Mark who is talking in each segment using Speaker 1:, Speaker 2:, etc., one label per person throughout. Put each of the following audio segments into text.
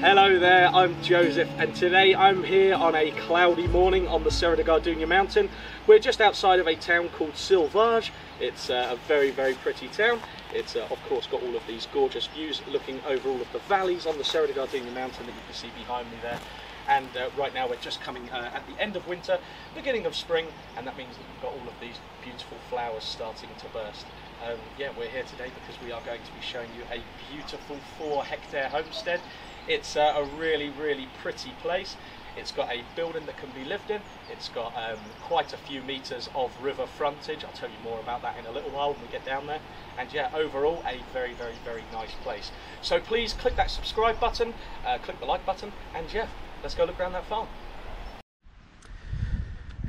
Speaker 1: Hello there, I'm Joseph, and today I'm here on a cloudy morning on the Serra da Gardunha mountain. We're just outside of a town called Silvage. It's a very, very pretty town. It's of course got all of these gorgeous views looking over all of the valleys on the Serra da Gardunha mountain that you can see behind me there. And right now we're just coming at the end of winter, beginning of spring, and that means that we've got all of these beautiful flowers starting to burst. Yeah, we're here today because we are going to be showing you a beautiful 4-hectare homestead. It's a really, really pretty place. It's got a building that can be lived in. It's got quite a few meters of river frontage. I'll tell you more about that in a little while when we get down there. And yeah, overall a very, very, very nice place. So please click that subscribe button, click the like button, and yeah, let's go look around that farm.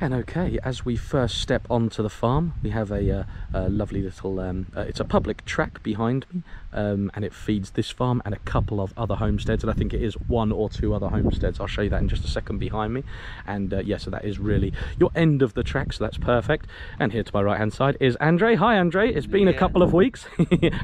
Speaker 1: And okay, as we first step onto the farm, we have a lovely little, it's a public track behind me, and it feeds this farm and a couple of other homesteads, and I think it is 1 or 2 other homesteads. I'll show you that in just a second behind me. And yeah, so that is really your end of the track, so that's perfect. And here to my right hand side is Andre. Hi Andre, it's been a couple of weeks.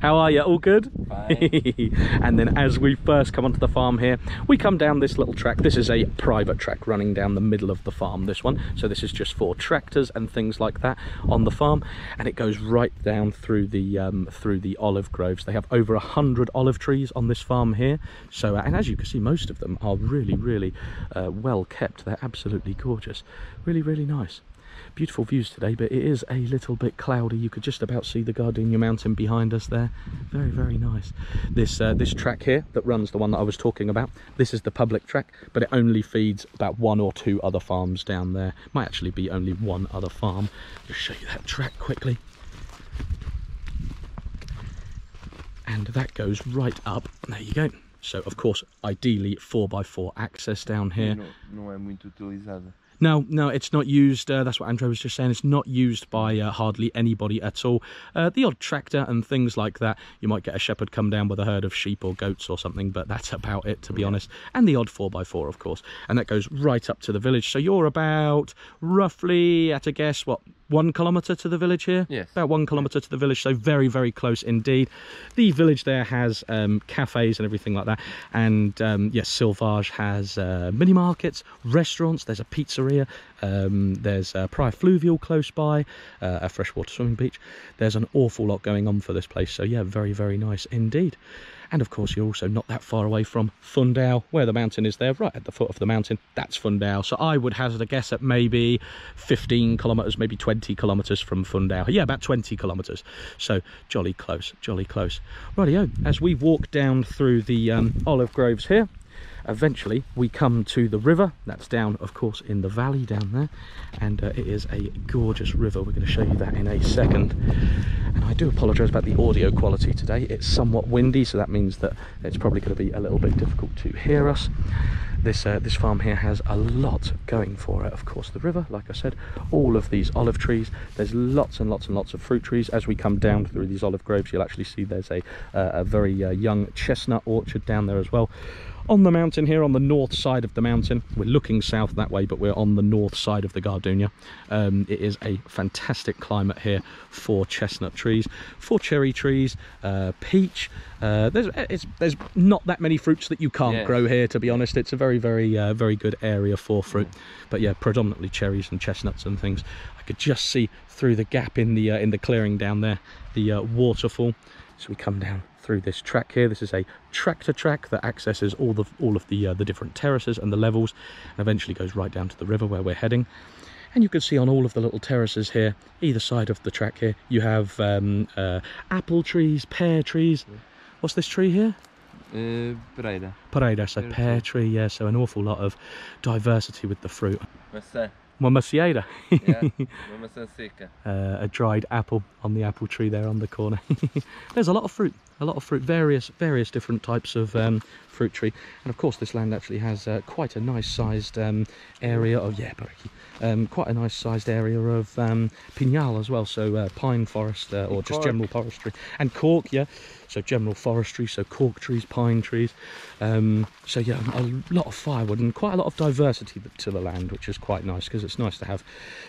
Speaker 1: How are you? All good? Fine. And then as we first come onto the farm here, we come down this little track. This is a private track running down the middle of the farm, this one. So this is just for tractors and things like that on the farm, and it goes right down through the olive groves. They have over 100 olive trees on this farm here. So and as you can see, most of them are really, really well kept. They're absolutely gorgeous, really, really nice. Beautiful views today, but it is a little bit cloudy. You could just about see the Gardunha mountain behind us there. Very, very nice. This track here that runs, the one that I was talking about, this is the public track, but it only feeds about 1 or 2 other farms down there. Might actually be only 1 other farm. Just show you that track quickly. And that goes right up. There you go. So of course, ideally 4x4 access down here.
Speaker 2: Não é muito utilizada.
Speaker 1: No, it's not used. That's what Andre was just saying. It's not used by hardly anybody at all. The odd tractor and things like that. You might get a shepherd come down with a herd of sheep or goats or something, but that's about it, to be honest. And the odd 4x4, of course. And that goes right up to the village. So you're about, roughly, at a guess, what, 1 kilometre to the village here?
Speaker 2: Yes. About
Speaker 1: 1 kilometre to the village, so very, very close indeed. The village there has cafes and everything like that. And yes, Silvage has mini markets, restaurants, there's a pizzeria, there's a Praia Fluvial close by, a freshwater swimming beach. There's an awful lot going on for this place, so yeah, very, very nice indeed. And of course, you're also not that far away from Fundão, where the mountain is there, right at the foot of the mountain. That's Fundão. So I would hazard a guess at maybe 15 kilometres, maybe 20 kilometres from Fundão. Yeah, about 20 kilometres. So jolly close, jolly close. Rightio, as we walk down through the olive groves here, eventually we come to the river. That's down, of course, in the valley down there, and it is a gorgeous river. We're going to show you that in a second. And I do apologise about the audio quality today. It's somewhat windy, so that means that it's probably going to be a little bit difficult to hear us. This farm here has a lot going for it. Of course, the river, like I said, all of these olive trees. There's lots and lots and lots of fruit trees. As we come down through these olive groves, you'll actually see there's a very young chestnut orchard down there as well. On the mountain here, on the north side of the mountain, we're looking south that way, but we're on the north side of the Gardunha. It is a fantastic climate here for chestnut trees, for cherry trees, peach. There's not that many fruits that you can't grow here, to be honest. It's a very, very, very good area for fruit. But yeah, predominantly cherries and chestnuts and things. I could just see through the gap in the clearing down there, the waterfall. So we come down through this track here. This is a tractor track that accesses all of the different terraces and the levels, and eventually goes right down to the river where we're heading. And you can see on all of the little terraces here, either side of the track here, you have apple trees, pear trees. What's this tree here?
Speaker 2: Beira.
Speaker 1: Beira, so pear tree, yeah, so an awful lot of diversity with the fruit.
Speaker 2: Maçã.
Speaker 1: Uma macieira.
Speaker 2: Yeah, uma maçã seca.
Speaker 1: A dried apple on the apple tree there on the corner. There's a lot of fruit, various different types of fruit tree. And of course, this land actually has quite a nice sized area of, quite a nice sized area of pinhal as well, so pine forest or just general forestry, and cork, yeah, so general forestry, so cork trees, pine trees. So yeah, a lot of firewood and quite a lot of diversity to the land, which is quite nice, because it's nice to have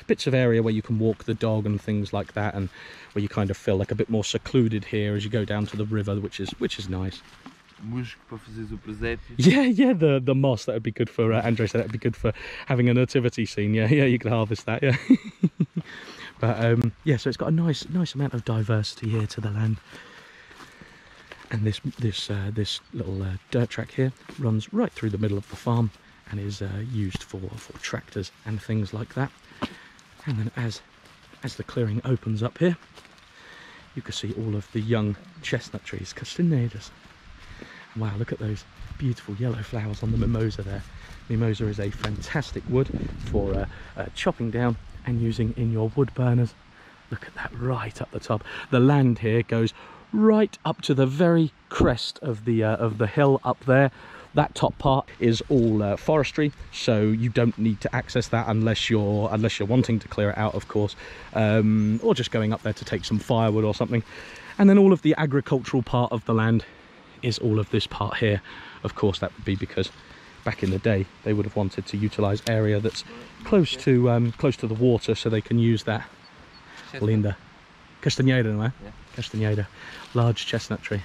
Speaker 1: bits of area where you can walk the dog and things like that, and where you kind of feel like a bit more secluded here as you go down to the river, which is nice.
Speaker 2: musgo para fazeres o presépio.
Speaker 1: Yeah, the moss, that would be good for, Andre said that would be good for having a nativity scene. Yeah, you can harvest that, yeah. But yeah, so it's got a nice amount of diversity here to the land. And this little dirt track here runs right through the middle of the farm and is used for tractors and things like that. And then as the clearing opens up here, you can see all of the young chestnut trees, castanedas. Wow, look at those beautiful yellow flowers on the mimosa there. Mimosa is a fantastic wood for chopping down and using in your wood burners. Look at that right up the top. The land here goes right up to the very crest of the hill up there. That top part is all forestry, so you don't need to access that unless you're wanting to clear it out, of course, or just going up there to take some firewood or something. And then all of the agricultural part of the land is all of this part here. Of course, that would be because back in the day they would have wanted to utilize area that's close to the water, so they can use that. Linda, castañeda, no? Yeah. Castañeda, large chestnut tree.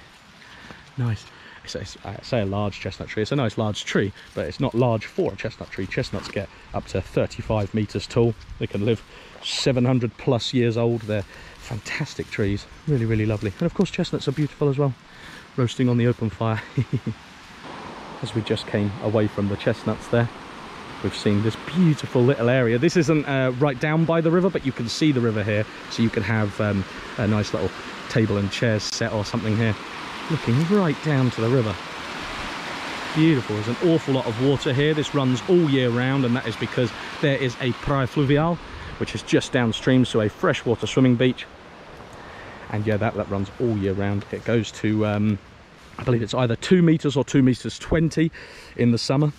Speaker 1: Nice. I say a large chestnut tree, it's a nice large tree, but it's not large for a chestnut tree. Chestnuts get up to 35 meters tall. They can live 700 plus years old. They're fantastic trees, really lovely. And of course chestnuts are beautiful as well, roasting on the open fire. As we just came away from the chestnuts there, we've seen this beautiful little area. This isn't right down by the river, but you can see the river here, so you can have a nice little table and chairs set or something here, looking right down to the river. Beautiful. There's an awful lot of water here. This runs all year round, and that is because there is a praia fluvial, which is just downstream, so a freshwater swimming beach. And yeah, that runs all year round. It goes to I believe it's either 2 meters or 2 meters 20 in the summer.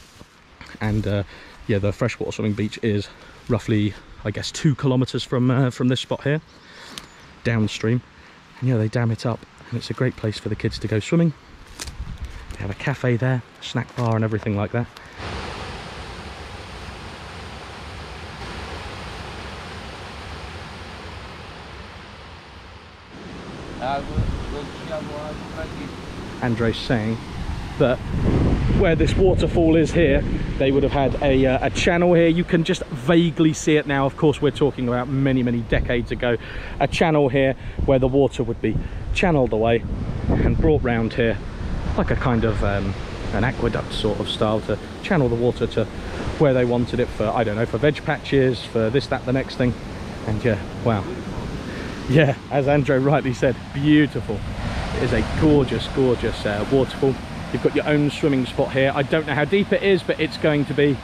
Speaker 1: And yeah, the freshwater swimming beach is roughly, I guess, 2 kilometers from this spot here, downstream. And yeah, they dam it up, and it's a great place for the kids to go swimming. They have a cafe there, a snack bar and everything like that. Andre's saying that where this waterfall is here, they would have had a channel here. You can just vaguely see it now. Of course, we're talking about many decades ago. A channel here where the water would be channeled away and brought round here, like a kind of an aqueduct sort of style, to channel the water to where they wanted it for, I don't know, for veg patches, for this, that, the next thing. And yeah, wow. Yeah, as Andre rightly said, beautiful. It is a gorgeous waterfall. You've got your own swimming spot here. I don't know how deep it is, but it's going to be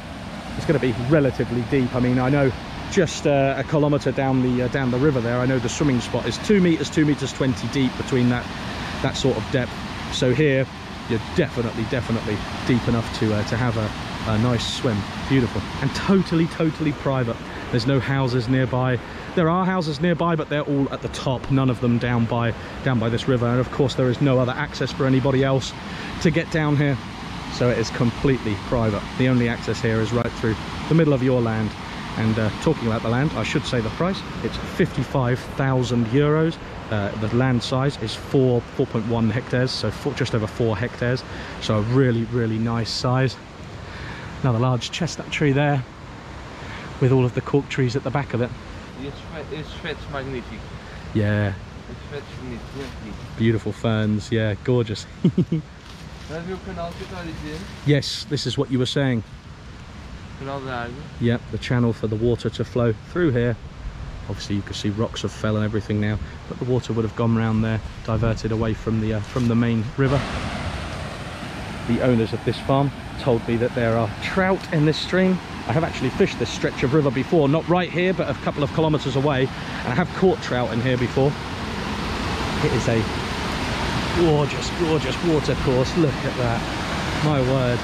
Speaker 1: relatively deep. I mean, I know just a kilometre down the river there, I know the swimming spot is 2 meters 20 deep between that sort of depth. So here you're definitely deep enough to have a nice swim. Beautiful, and totally private. There's no houses nearby. There are houses nearby, but they're all at the top, none of them down by this river. And of course there is no other access for anybody else to get down here, so it is completely private. The only access here is right through the middle of your land. And talking about the land, I should say the price. It's 55,000 euros. The land size is 4.1 hectares, so just over 4 hectares. So a really nice size. Another large chestnut tree there, with all of the cork trees at the back of it. Yeah. Beautiful ferns, yeah, gorgeous. Yes, this is what you were saying. Yep, the channel for the water to flow through here. Obviously you can see rocks have fell and everything now, but the water would have gone round there, diverted away from the main river. The owners of this farm told me that there are trout in this stream. I have actually fished this stretch of river before, not right here, but a couple of kilometers away, and I have caught trout in here before. It is a gorgeous water course. Look at that, my word.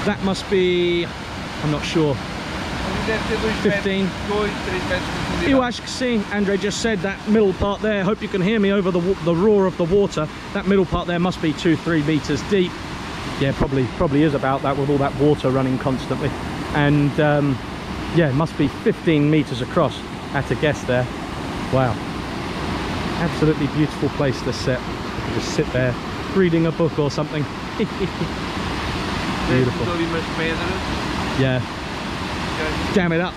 Speaker 1: That must be, I'm not sure, 15. Eu acho que sim. Andre just said that middle part there, hope you can hear me over the roar of the water. That middle part there must be 2-3 meters deep. Yeah, probably is about that, with all that water running constantly. And yeah, it must be 15 meters across at a guess there. Wow, absolutely beautiful place to sit. You can just sit there reading a book or something Beautiful.
Speaker 2: Ali umas pedras.
Speaker 1: Yeah. Jam it up.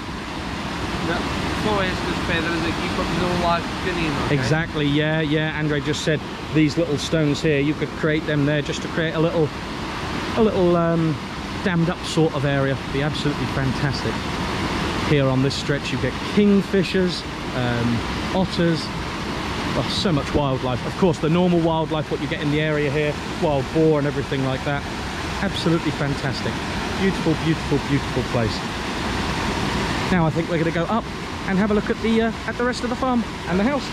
Speaker 2: Só estas pedras aqui para fazer lago pequenino. Okay?
Speaker 1: Exactly, yeah. Andre just said these little stones here, you could create them there just to create a little dammed up sort of area. It'd be absolutely fantastic. Here on this stretch you get kingfishers, otters, well, so much wildlife. Of course the normal wildlife what you get in the area here, wild boar and everything like that. Absolutely fantastic. Beautiful, beautiful, beautiful place. Now I think we're going to go up and have a look at the rest of the farm and the house.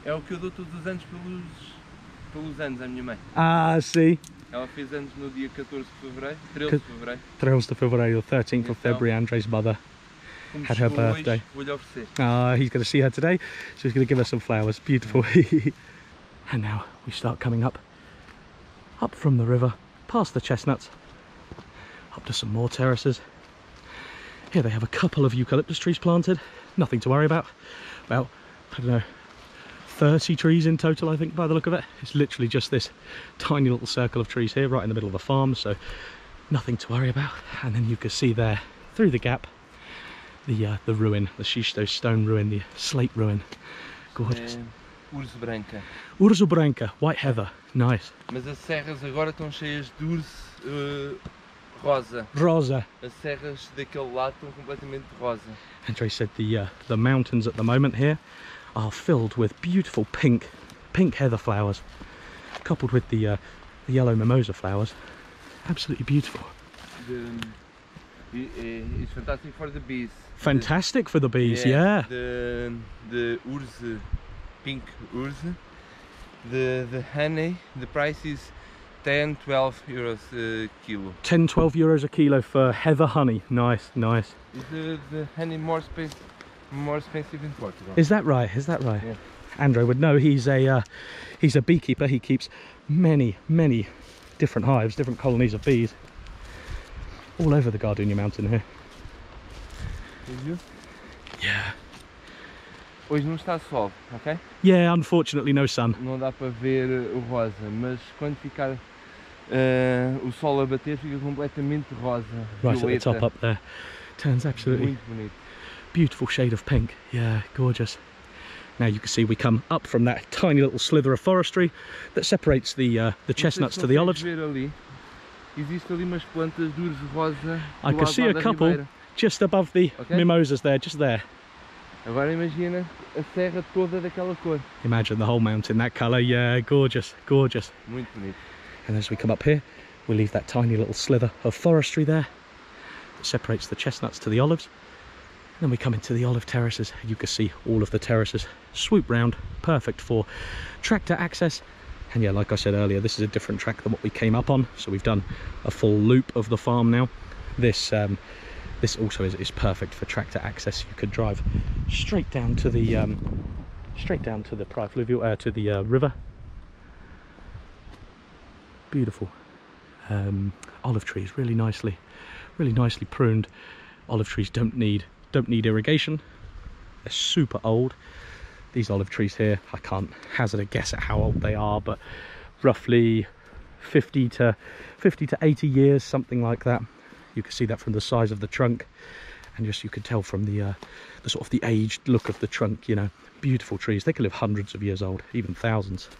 Speaker 2: É o que eu dou todos os anos pelos anos, a minha mãe.
Speaker 1: Ah, see.
Speaker 2: Ela fez anos no dia 14 de fevereiro, 13 de fevereiro.
Speaker 1: 13 de fevereiro, 13th of February, Andre's mother had her birthday.
Speaker 2: Vou-lhe oferecer.
Speaker 1: He's going to see her today, so he's going to give her some flowers. Beautiful. And now we start coming up from the river, past the chestnuts, up to some more terraces. Here they have a couple of eucalyptus trees planted, nothing to worry about. About, I don't know, 30 trees in total, I think, by the look of it. It's literally just this tiny little circle of trees here, right in the middle of the farm, so nothing to worry about. And then you can see there, through the gap, the ruin, the Xisto stone ruin, the slate ruin. Gorgeous.
Speaker 2: Urso branca.
Speaker 1: Urso branca, white heather, nice.
Speaker 2: Mas as serras agora estão cheias de urso rosa.
Speaker 1: Rosa.
Speaker 2: As serras daquele lado estão completamente rosa.
Speaker 1: Andre said the mountains at the moment here are filled with beautiful pink heather flowers, coupled with the yellow mimosa flowers. Absolutely beautiful.
Speaker 2: It's fantastic for the bees.
Speaker 1: Fantastic for the bees, yeah.
Speaker 2: The urso, pink urso. The honey, the price is 10-12 euros a kilo.
Speaker 1: 10-12 euros a kilo for heather honey. Nice, nice.
Speaker 2: Is the honey more expensive in Portugal?
Speaker 1: Is that right? Is that right?
Speaker 2: Yeah.
Speaker 1: Andre would know. He's a beekeeper. He keeps many different hives, different colonies of bees all over the Gardenia mountain here.
Speaker 2: Did you?
Speaker 1: Yeah.
Speaker 2: Hoje não está sol, ok?
Speaker 1: Yeah, unfortunately no sun.
Speaker 2: Não dá para ver o rosa, mas quando ficar o sol a bater fica completamente rosa.
Speaker 1: Right
Speaker 2: violeta.
Speaker 1: at the top up there. Turns absolutely
Speaker 2: Muito bonito.
Speaker 1: beautiful shade of pink. Yeah, gorgeous. Now you can see we come up from that tiny little slither of forestry that separates the chestnuts to the olives.
Speaker 2: Ver ali. Existe ali umas plantas de urso rosa.
Speaker 1: I can see a couple just above the mimosas there, just there.
Speaker 2: Agora imagina a serra toda daquela cor.
Speaker 1: Imagine the whole mountain that colour. Yeah, gorgeous, gorgeous.
Speaker 2: Muito bonito.
Speaker 1: And as we come up here, we leave that tiny little slither of forestry there that separates the chestnuts to the olives. Then we come into the olive terraces. You can see all of the terraces swoop round, perfect for tractor access. And yeah, like I said earlier, this is a different track than what we came up on, so we've done a full loop of the farm now. This also is perfect for tractor access. You could drive straight down to the fluvial to the river. Beautiful olive trees, really nicely pruned. Olive trees don't need irrigation. They're super old. These olive trees here, I can't hazard a guess at how old they are, but roughly 50 to 80 years, something like that. You can see that from the size of the trunk, and just you could tell from the sort of the aged look of the trunk. You know, beautiful trees. They can live hundreds of years old, even thousands.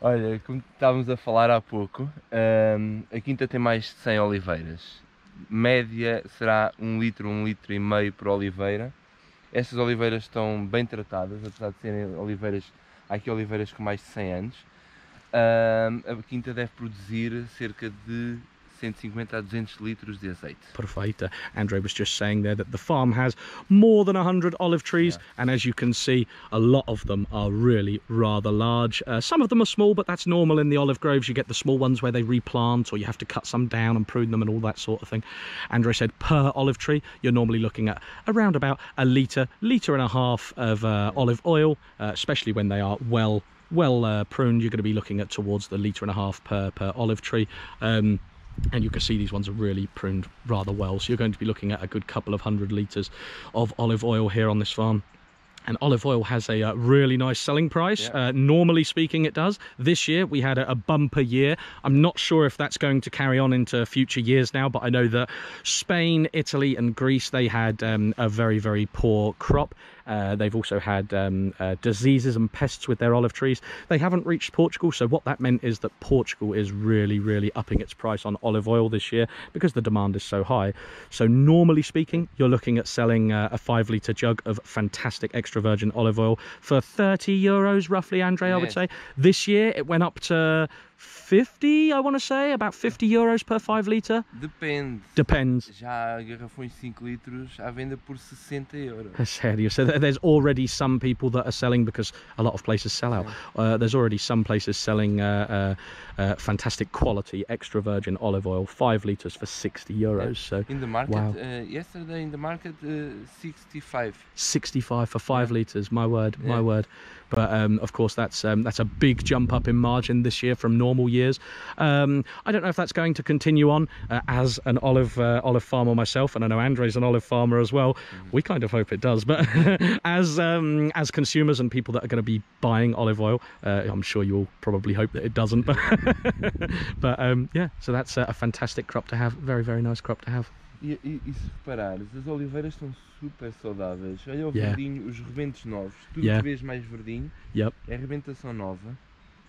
Speaker 2: Olha, como estávamos a falar há pouco, a quinta tem mais de 100 oliveiras. Média será 1 litro e meio por oliveira. Estas oliveiras estão bem tratadas, apesar de serem oliveiras, há aqui oliveiras com mais de 100 anos. A quinta deve produzir cerca de 150 a 200 litros de azeite.
Speaker 1: Perfeito. Andre was just saying there that the farm has more than 100 olive trees, and as you can see, a lot of them are really rather large. Some of them are small, but that's normal in the olive groves. You get the small ones where they replant, or you have to cut some down and prune them and all that sort of thing. Andre said per olive tree, you're normally looking at around about a litre and a half of olive oil, especially when they are well pruned. You're going to be looking at towards the litre and a half per olive tree. And you can see these ones are really pruned rather well. So you're going to be looking at a good couple of 100 litres of olive oil here on this farm. And olive oil has a really nice selling price.
Speaker 2: Yeah.
Speaker 1: Normally speaking, it does. This year, we had a bumper year. I'm not sure if that's going to carry on into future years now, but I know that Spain, Italy and Greece, they had a very, very poor crop. They've also had diseases and pests with their olive trees. They haven't reached Portugal, so what that meant is that Portugal is really, really upping its price on olive oil this year because the demand is so high. So normally speaking, you're looking at selling a 5-litre jug of fantastic extra virgin olive oil for 30 euros roughly, Andre, I would say. This year it went up to 50, I want to say, about 50 euros per 5 litre.
Speaker 2: Depende.
Speaker 1: Depends.
Speaker 2: Já garrafões 5 litros à venda por 60 euros.
Speaker 1: Sério. So there's already some people that are selling, because a lot of places sell out. There's already some places selling fantastic quality extra virgin olive oil, 5 litres for 60 euros. So
Speaker 2: in the market,
Speaker 1: wow.
Speaker 2: Yesterday in the market, 65.
Speaker 1: 65 for 5 litres, my word, my word. But of course that's a big jump up in margin this year from normal years. I don't know if that's going to continue on. As an olive farmer myself, and I know Andre's an olive farmer as well, we kind of hope it does. But as consumers and people that are going to be buying olive oil, I'm sure you'll probably hope that it doesn't. But yeah, so that's a fantastic crop to have. Very, very nice crop to have.
Speaker 2: E se reparares, as oliveiras estão super saudáveis. Olha o verdinho, os rebentos novos. Tudo que vês mais verdinho é rebentação nova.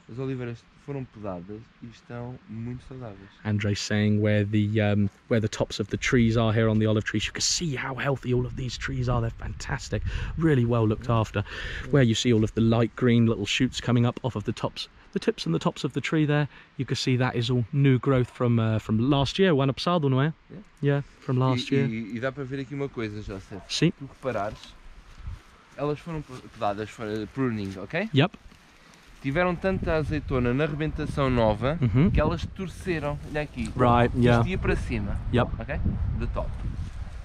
Speaker 2: As oliveiras foram podadas e estão muito saudáveis.
Speaker 1: Andre's saying where the tops of the trees are here on the olive trees, you can see how healthy all of these trees are. They're fantastic, really well looked after. Where you see all of the light green little shoots coming up off of the tips and the tops of the tree there, you can see that is all new growth from last year. O ano passado, não é? Yeah, from last year.
Speaker 2: E dá para ver aqui uma coisa, José.
Speaker 1: Sim.
Speaker 2: Tu reparares, elas foram podadas, pruning, ok?
Speaker 1: Yep.
Speaker 2: Tiveram tanta azeitona na rebentação nova que elas torceram. Olha aqui.
Speaker 1: Right, yeah.
Speaker 2: Isto ia para cima.
Speaker 1: Yep.
Speaker 2: Ok? The top.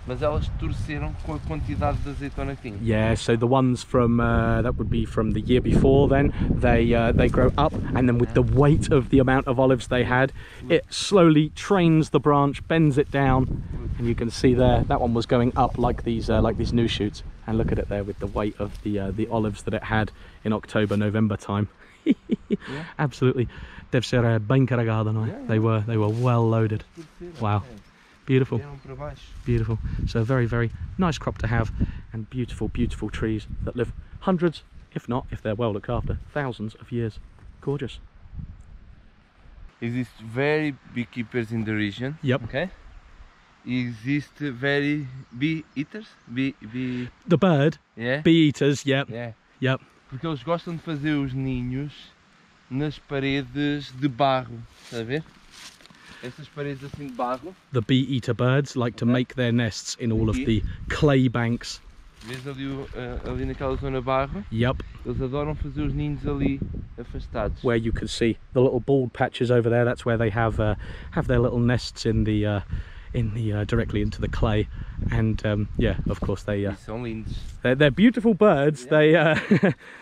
Speaker 2: Mas elas torceram com a quantidade de azeitona que tinham.
Speaker 1: Yeah, so the ones from that would be from the year before, then they grow up, and then with the weight of the amount of olives they had, it slowly trains the branch, bends it down, and you can see there that one was going up like these new shoots. And look at it there with the weight of the olives that it had in October, November time. Absolutely. Deve ser bem carregada, não é? They were well loaded. Wow. Beautiful, beautiful. So very, very nice crop to have, and beautiful, beautiful trees that live hundreds, if not, if they're well looked after, thousands of years. Gorgeous.
Speaker 2: Exist very beekeepers in the region.
Speaker 1: Yep.
Speaker 2: Okay. Exist very bee eaters.
Speaker 1: The bird.
Speaker 2: Yeah.
Speaker 1: Bee eaters. Yep.
Speaker 2: Yeah.
Speaker 1: Yep.
Speaker 2: Porque eles gostam de fazer os ninhos nas paredes de barro, está a ver? Essas paredes assim de barro.
Speaker 1: The bee eater birds like to make their nests in all of the clay banks.
Speaker 2: Vês ali naquela zona barro?
Speaker 1: Yep.
Speaker 2: Eles adoram fazer os ninhos ali afastados.
Speaker 1: Where you can see the little bald patches over there, that's where they have their little nests in the directly into the clay. And yeah, of course they
Speaker 2: são lindos.
Speaker 1: They're beautiful birds. Yeah.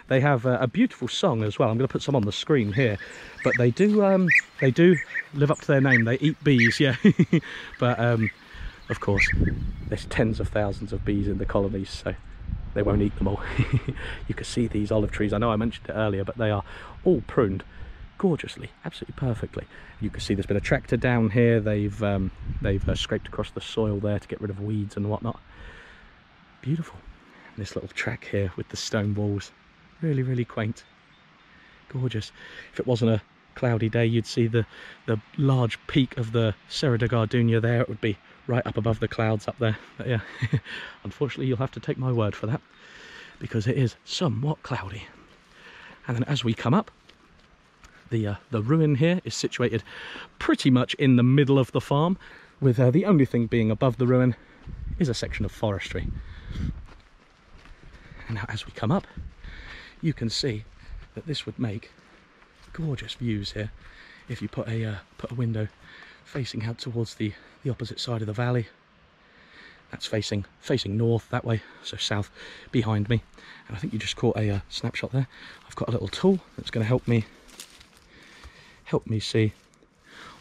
Speaker 1: They have a beautiful song as well. I'm going to put some on the screen here, but they do live up to their name. They eat bees, yeah. But of course there's tens of thousands of bees in the colonies, so they won't eat them all. You can see these olive trees. I know I mentioned it earlier, but they are all pruned gorgeously, absolutely perfectly. You can see there's been a tractor down here. They've scraped across the soil there to get rid of weeds and whatnot. Beautiful. And this little track here with the stone walls, really, really quaint, gorgeous. If it wasn't a cloudy day, you'd see the large peak of the Serra da Gardunha there. It would be right up above the clouds up there. But yeah, unfortunately you'll have to take my word for that, because it is somewhat cloudy. And then as we come up, the ruin here is situated pretty much in the middle of the farm, with the only thing being above the ruin is a section of forestry. And now as we come up, you can see that this would make gorgeous views here if you put a window facing out towards the opposite side of the valley. That's facing north that way, so south behind me. And I think you just caught a snapshot there. I've got a little tool that's going to help me see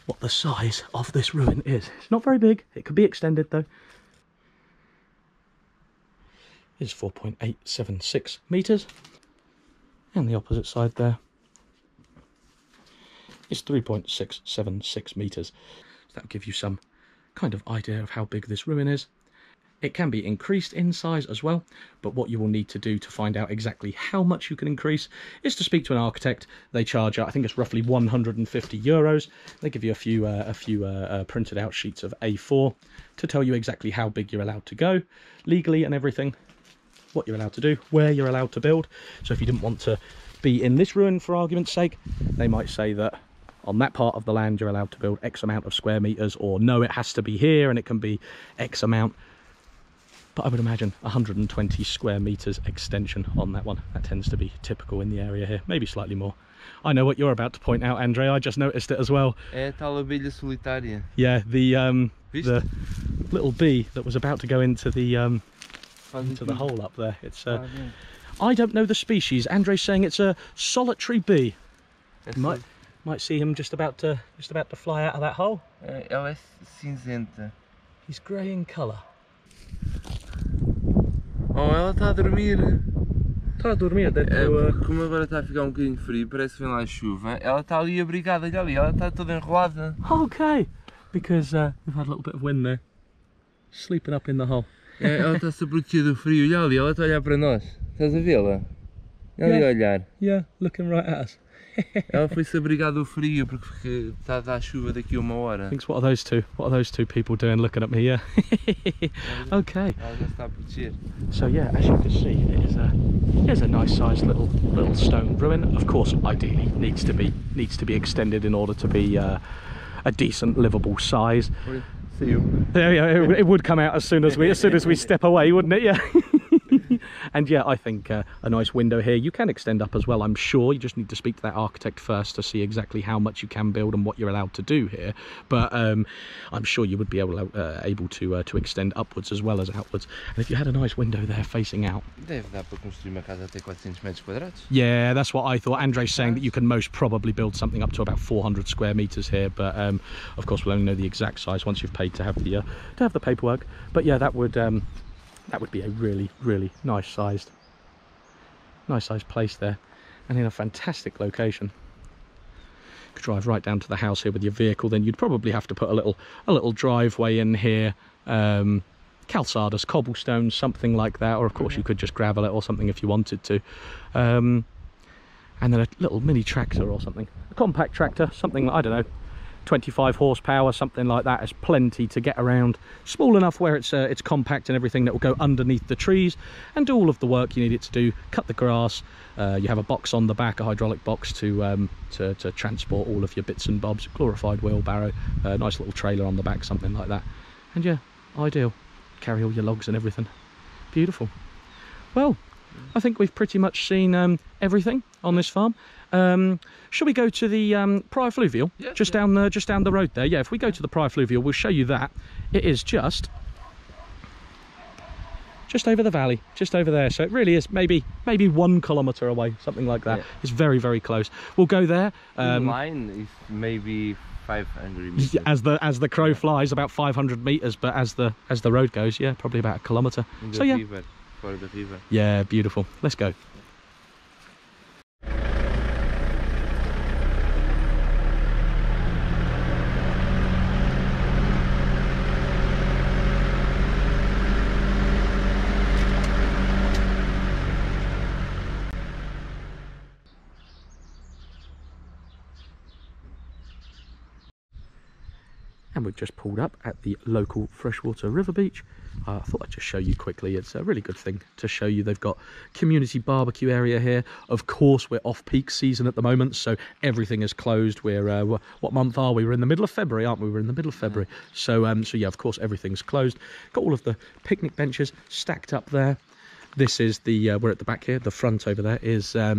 Speaker 1: what the size of this ruin is. It's not very big. It could be extended though. It's 4.876 meters, and the opposite side there is 3.676 meters. So that'll give you some kind of idea of how big this ruin is. It can be increased in size as well, but what you will need to do to find out exactly how much you can increase is to speak to an architect. They charge, I think it's roughly 150 euros. They give you a few printed out sheets of A4 to tell you exactly how big you're allowed to go, legally and everything, what you're allowed to do, where you're allowed to build. So if you didn't want to be in this ruin for argument's sake, they might say that on that part of the land you're allowed to build X amount of square meters, or no, it has to be here and it can be X amount. But I would imagine 120 square meters extension on that one. That tends to be typical in the area here, maybe slightly more. I know what you're about to point out, Andre. I just noticed it as well.
Speaker 2: É a tal abelha solitária.
Speaker 1: Yeah, the little bee that was about to go into the hole up there. It's I don't know the species. Andre's saying it's a solitary bee. You might see him just about to fly out of that hole.
Speaker 2: Ela é cinzenta.
Speaker 1: He's grey in colour.
Speaker 2: Oh, ela está a dormir.
Speaker 1: Está a dormir dentro.
Speaker 2: Como agora está a ficar um bocadinho frio, parece que vem lá a chuva, ela está ali abrigada, olha ali, ela está toda enrolada.
Speaker 1: Okay, because we've had a little bit of wind there. Sleeping up in the hole.
Speaker 2: Ela está-se a proteger do frio, olha ali, ela está a olhar para nós. Estás a vê-la? Ela ali a olhar.
Speaker 1: Yeah, looking right at us.
Speaker 2: Ela foi-se abrigar do frio porque está a dar chuva daqui a 1 hora.
Speaker 1: Thinks, what are those two? What are those two people doing looking at me? Yeah. Okay.
Speaker 2: Ela já está a proteger.
Speaker 1: So yeah, as you can see, it is a nice sized little stone ruin. Of course, ideally needs to be extended in order to be a decent livable size.
Speaker 2: See you.
Speaker 1: Yeah, it would come out as soon as we step away, wouldn't it? Yeah. And yeah, I think a nice window here. You can extend up as well, I'm sure. You just need to speak to that architect first to see exactly how much you can build and what you're allowed to do here. But I'm sure you would be able to extend upwards as well as outwards. And if you had a nice window there facing out,
Speaker 2: Deve dar para construir uma casa até 400 metros quadrados.
Speaker 1: yeah, that's what I thought. Andre's saying that you can most probably build something up to about 400 square meters here, but of course we'll only know the exact size once you've paid to have the paperwork. But yeah, that would be a really nice sized place there, and in a fantastic location. You could drive right down to the house here with your vehicle. Then you'd probably have to put a little driveway in here, calçadas, cobblestones, something like that, or of course you could just gravel it or something if you wanted to, and then a little mini tractor or something, a compact tractor, something, I don't know, 25 horsepower, something like that, is plenty to get around. Small enough where it's compact and everything, that will go underneath the trees and do all of the work you need it to do. Cut the grass. You have a box on the back, a hydraulic box to transport all of your bits and bobs. Glorified wheelbarrow, a nice little trailer on the back, something like that. And yeah, ideal. Carry all your logs and everything. Beautiful. Well, I think we've pretty much seen everything on this farm. Shall we go to the Prior Fluvial?
Speaker 2: Yeah,
Speaker 1: just down the road there. Yeah, if we go to the Prior Fluvial, we'll show you that. It is just over the valley, just over there. So it really is maybe 1 kilometre away, something like that. Yeah. It's very close. We'll go there.
Speaker 2: In line is maybe 500 meters.
Speaker 1: As the crow flies, about 500 meters, but as the road goes, yeah, probably about 1 kilometre. So yeah.
Speaker 2: River, for the river.
Speaker 1: Yeah, beautiful. Let's go. And we've just pulled up at the local freshwater river beach. I thought I'd just show you quickly. It's a really good thing to show you. They've got community barbecue area here. Of course, we're off peak season at the moment, so everything is closed. We're what month are we? We're in the middle of February, aren't we? We're in the middle of February. So yeah, of course, everything's closed. Got all of the picnic benches stacked up there. This is the, we're at the back here, the front over there is a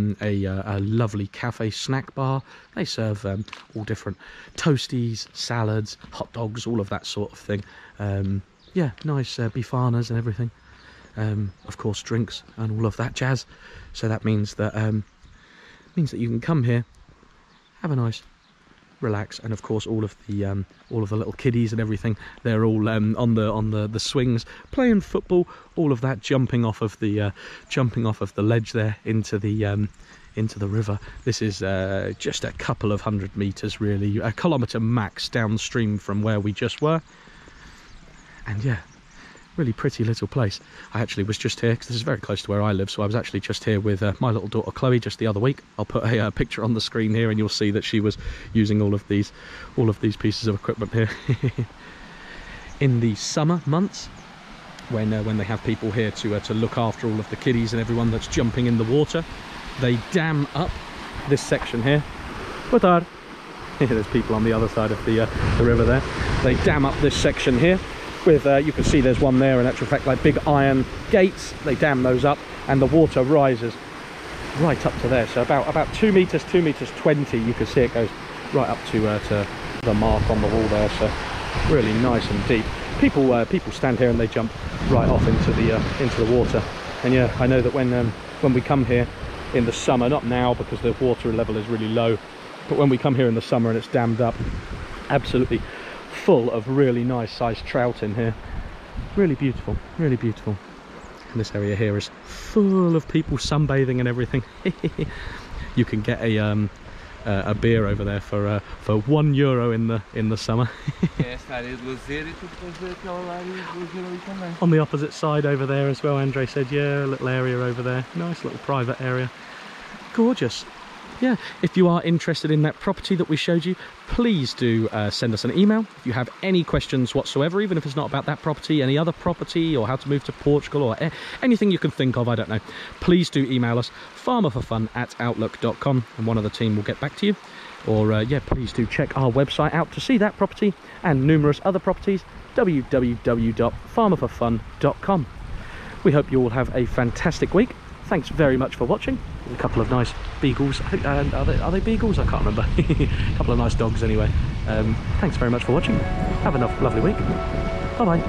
Speaker 1: lovely cafe snack bar. They serve all different toasties, salads, hot dogs, all of that sort of thing. Yeah, nice bifanas and everything. Of course, drinks and all of that jazz. So that means that you can come here, have a nice relax, and of course all of the little kiddies and everything, they're all on the swings playing football, all of that, jumping off of the ledge there into the river. This is just a couple of 100 meters, really, a kilometer max downstream from where we just were. And yeah, really pretty little place. I actually was just here because this is very close to where I live, so I was actually just here with my little daughter Chloe just the other week. I'll put a picture on the screen here and you'll see that she was using all of these pieces of equipment here. In the summer months, when they have people here to look after all of the kiddies and everyone that's jumping in the water, they dam up this section here. There's people on the other side of the river there. They dam up this section here with, you can see there's one there, in actual fact, like big iron gates. They dam those up and the water rises right up to there. So about 2 meters, 2 meters 20, you can see it goes right up to the mark on the wall there. So really nice and deep. People stand here and they jump right off into the water. And yeah, I know that when we come here in the summer, not now because the water level is really low, but when we come here in the summer and it's dammed up, absolutely full of really nice sized trout in here. Really beautiful, really beautiful. And this area here is full of people sunbathing and everything. You can get a beer over there for €1 in the summer. On the opposite side over there as well, Andre said, yeah, a little area over there, nice little private area. Gorgeous. Yeah, if you are interested in that property that we showed you, please do send us an email if you have any questions whatsoever, even if it's not about that property, any other property, or how to move to Portugal, or anything you can think of, I don't know. Please do email us, farmerforfun@outlook.com, and one of the team will get back to you. Or yeah, please do check our website out to see that property and numerous other properties, www.farmerforfun.com. We hope you all have a fantastic week. Thanks very much for watching. There's a couple of nice beagles. I think, are they beagles? I can't remember. A couple of nice dogs anyway. Thanks very much for watching. Have a lovely week. Bye bye.